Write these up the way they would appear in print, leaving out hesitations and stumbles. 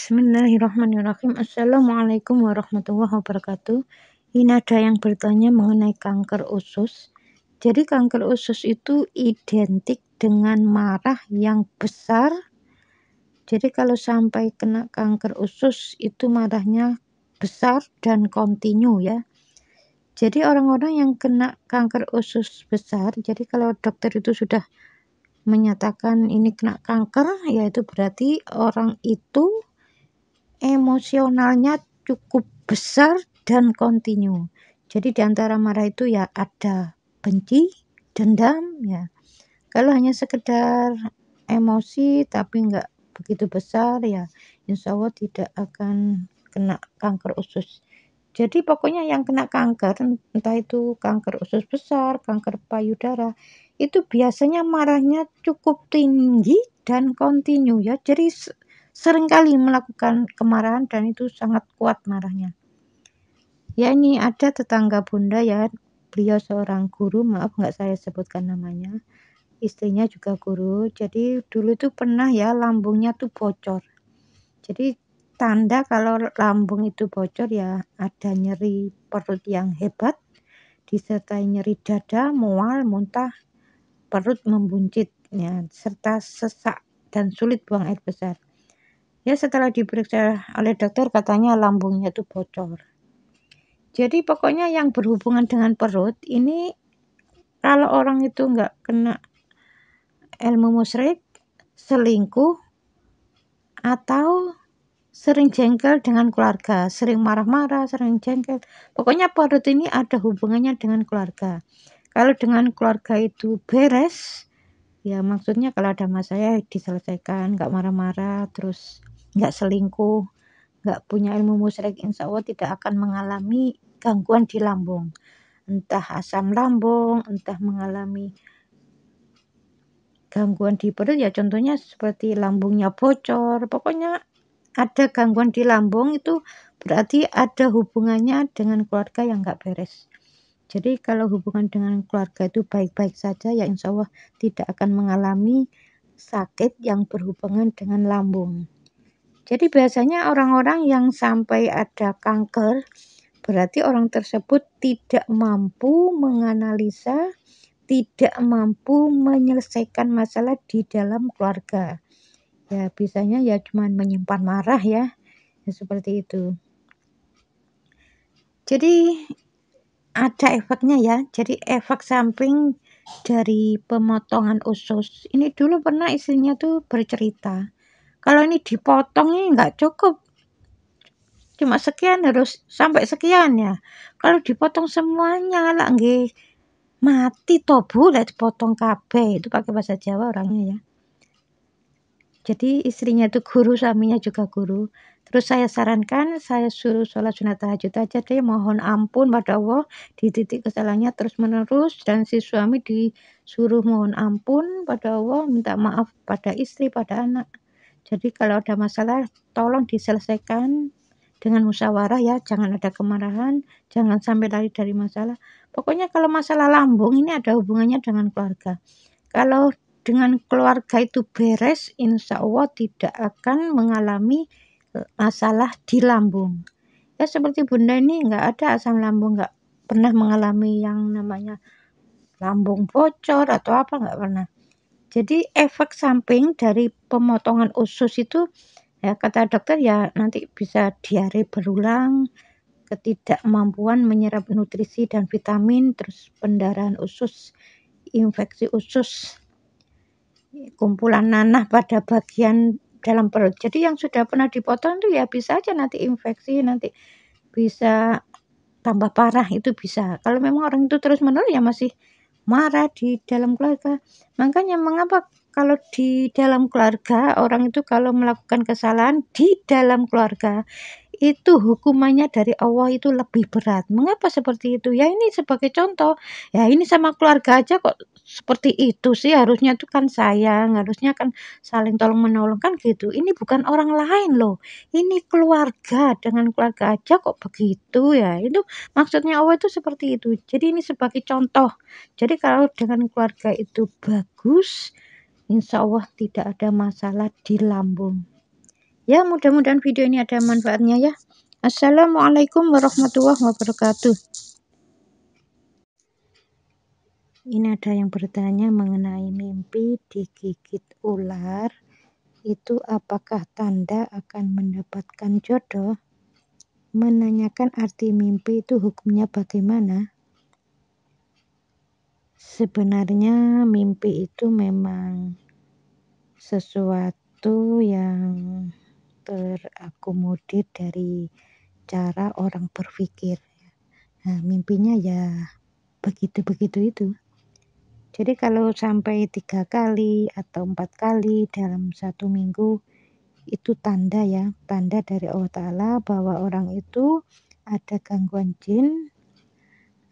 Bismillahirrahmanirrahim. Assalamualaikum warahmatullahi wabarakatuh. Ini ada yang bertanya mengenai kanker usus. Jadi kanker usus itu identik dengan marah yang besar. Jadi kalau sampai kena kanker usus itu marahnya besar dan kontinu ya. Jadi orang-orang yang kena kanker usus besar, jadi kalau dokter itu sudah menyatakan ini kena kanker, yaitu berarti orang itu emosionalnya cukup besar dan kontinu. Jadi diantara marah itu ya ada benci, dendam ya. Kalau hanya sekedar emosi tapi nggak begitu besar ya, insya Allah tidak akan kena kanker usus. Jadi pokoknya yang kena kanker, entah itu kanker usus besar, kanker payudara, itu biasanya marahnya cukup tinggi dan kontinu ya. Jadi seringkali melakukan kemarahan dan itu sangat kuat marahnya. Ya ini ada tetangga bunda ya, beliau seorang guru, maaf nggak saya sebutkan namanya. Istrinya juga guru, jadi dulu itu pernah ya lambungnya tuh bocor. Jadi tanda kalau lambung itu bocor ya ada nyeri perut yang hebat, disertai nyeri dada, mual, muntah, perut membuncit ya, serta sesak dan sulit buang air besar. Ya setelah diperiksa oleh dokter katanya lambungnya itu bocor. Jadi pokoknya yang berhubungan dengan perut ini kalau orang itu nggak kena ilmu musyrik, selingkuh, atau sering jengkel dengan keluarga, sering marah-marah, sering jengkel. Pokoknya perut ini ada hubungannya dengan keluarga. Kalau dengan keluarga itu beres, ya maksudnya kalau ada masalah diselesaikan, nggak marah-marah, terus nggak selingkuh, nggak punya ilmu musyrik, insya Allah tidak akan mengalami gangguan di lambung. Entah asam lambung, entah mengalami gangguan di perut ya contohnya seperti lambungnya bocor. Pokoknya ada gangguan di lambung itu berarti ada hubungannya dengan keluarga yang nggak beres. Jadi kalau hubungan dengan keluarga itu baik-baik saja ya insya Allah tidak akan mengalami sakit yang berhubungan dengan lambung. Jadi biasanya orang-orang yang sampai ada kanker berarti orang tersebut tidak mampu menganalisa, tidak mampu menyelesaikan masalah di dalam keluarga. Ya bisanya ya cuma menyimpan marah ya seperti itu. Jadi ada efeknya ya. Jadi efek samping dari pemotongan usus. Ini dulu pernah istrinya tuh bercerita. Kalau ini dipotong ini nggak cukup. Cuma sekian harus sampai sekian ya. Kalau dipotong semuanya lah nggih mati tobu lah dipotong kabeh. Itu pakai bahasa Jawa orangnya ya. Jadi istrinya itu guru, suaminya juga guru. Terus saya sarankan, saya suruh sholat sunat tahajud aja deh, mohon ampun pada Allah di titik kesalahannya terus menerus, dan si suami disuruh mohon ampun pada Allah, minta maaf pada istri, pada anak. Jadi kalau ada masalah tolong diselesaikan dengan musyawarah ya, jangan ada kemarahan, jangan sampai lari dari masalah. Pokoknya kalau masalah lambung ini ada hubungannya dengan keluarga. Kalau dengan keluarga itu beres, insya Allah tidak akan mengalami masalah di lambung. Ya seperti bunda ini nggak ada asam lambung, nggak pernah mengalami yang namanya lambung bocor atau apa, nggak pernah. Jadi efek samping dari pemotongan usus itu ya kata dokter ya nanti bisa diare berulang, ketidakmampuan menyerap nutrisi dan vitamin, terus pendarahan usus, infeksi usus, kumpulan nanah pada bagian dalam perut. Jadi yang sudah pernah dipotong itu ya bisa aja nanti infeksi, nanti bisa tambah parah, itu bisa. Kalau memang orang itu terus-menerus ya masih marah di dalam keluarga. Makanya mengapa kalau di dalam keluarga orang itu kalau melakukan kesalahan di dalam keluarga itu hukumannya dari Allah itu lebih berat. Mengapa seperti itu? Ya ini sebagai contoh. Ya ini sama keluarga aja kok seperti itu sih, harusnya tuh kan sayang, harusnya kan saling tolong menolong kan gitu. Ini bukan orang lain loh. Ini keluarga, dengan keluarga aja kok begitu ya. Itu maksudnya Allah itu seperti itu. Jadi ini sebagai contoh. Jadi kalau dengan keluarga itu bagus, insya Allah tidak ada masalah di lambung. Ya, mudah-mudahan video ini ada manfaatnya ya. Assalamualaikum warahmatullahi wabarakatuh. Ini ada yang bertanya mengenai mimpi digigit ular. Itu apakah tanda akan mendapatkan jodoh? Menanyakan arti mimpi itu hukumnya bagaimana? Sebenarnya mimpi itu memang sesuatu yang terakomodir dari cara orang berpikir. Nah, mimpinya ya begitu-begitu itu. Jadi kalau sampai 3 kali atau 4 kali dalam 1 minggu itu tanda ya, tanda dari Allah Ta'ala bahwa orang itu ada gangguan jin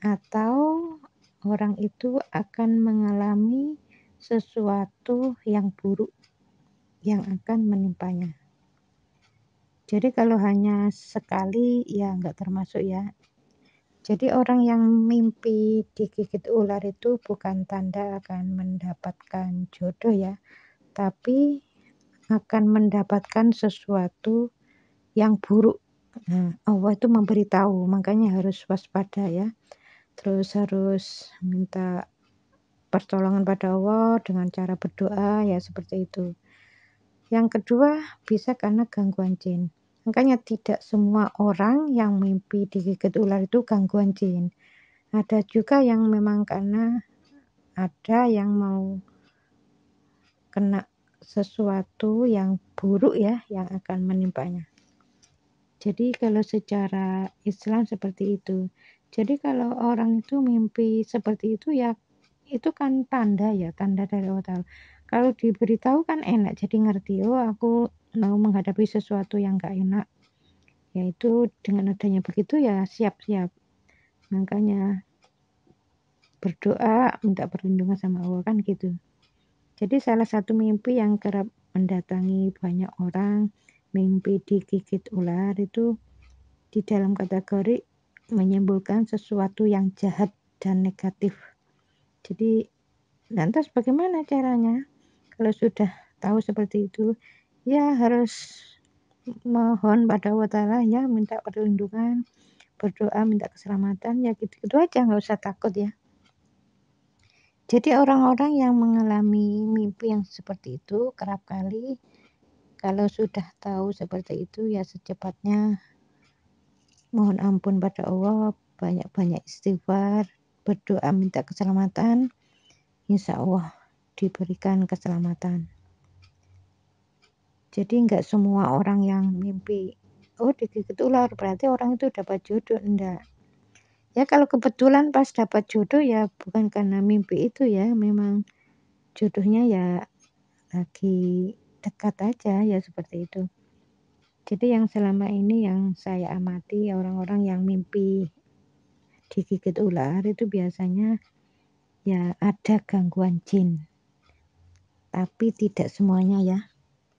atau orang itu akan mengalami sesuatu yang buruk yang akan menimpanya. Jadi kalau hanya sekali ya nggak termasuk ya. Jadi orang yang mimpi digigit ular itu bukan tanda akan mendapatkan jodoh ya, tapi akan mendapatkan sesuatu yang buruk. Nah, Allah itu memberitahu, makanya harus waspada ya. Terus harus minta pertolongan pada Allah dengan cara berdoa ya seperti itu. Yang kedua, bisa karena gangguan jin. Makanya tidak semua orang yang mimpi digigit ular itu gangguan jin. Ada juga yang memang karena ada yang mau kena sesuatu yang buruk ya yang akan menimpanya. Jadi kalau secara Islam seperti itu. Jadi kalau orang itu mimpi seperti itu ya itu kan tanda ya, tanda dari Allah Ta'ala. Kalau diberitahu kan enak, jadi ngerti, oh aku mau menghadapi sesuatu yang gak enak. Yaitu dengan adanya begitu ya siap-siap. Makanya berdoa minta perlindungan sama Allah kan gitu. Jadi salah satu mimpi yang kerap mendatangi banyak orang, mimpi digigit ular itu di dalam kategori menyembolkan sesuatu yang jahat dan negatif. Jadi lantas bagaimana caranya? Kalau sudah tahu seperti itu, ya harus mohon pada Allah Ta'ala ya, minta perlindungan, berdoa minta keselamatan ya gitu-gitu aja, nggak usah takut ya. Jadi orang-orang yang mengalami mimpi yang seperti itu kerap kali kalau sudah tahu seperti itu ya secepatnya mohon ampun pada Allah, banyak-banyak istighfar, berdoa minta keselamatan, insya Allah diberikan keselamatan. Jadi nggak semua orang yang mimpi, oh digigit ular berarti orang itu dapat jodoh, enggak. Ya kalau kebetulan pas dapat jodoh ya bukan karena mimpi itu ya, memang jodohnya ya lagi dekat aja ya seperti itu. Jadi yang selama ini yang saya amati orang-orang yang mimpi digigit ular itu biasanya ya ada gangguan jin. Tapi tidak semuanya ya.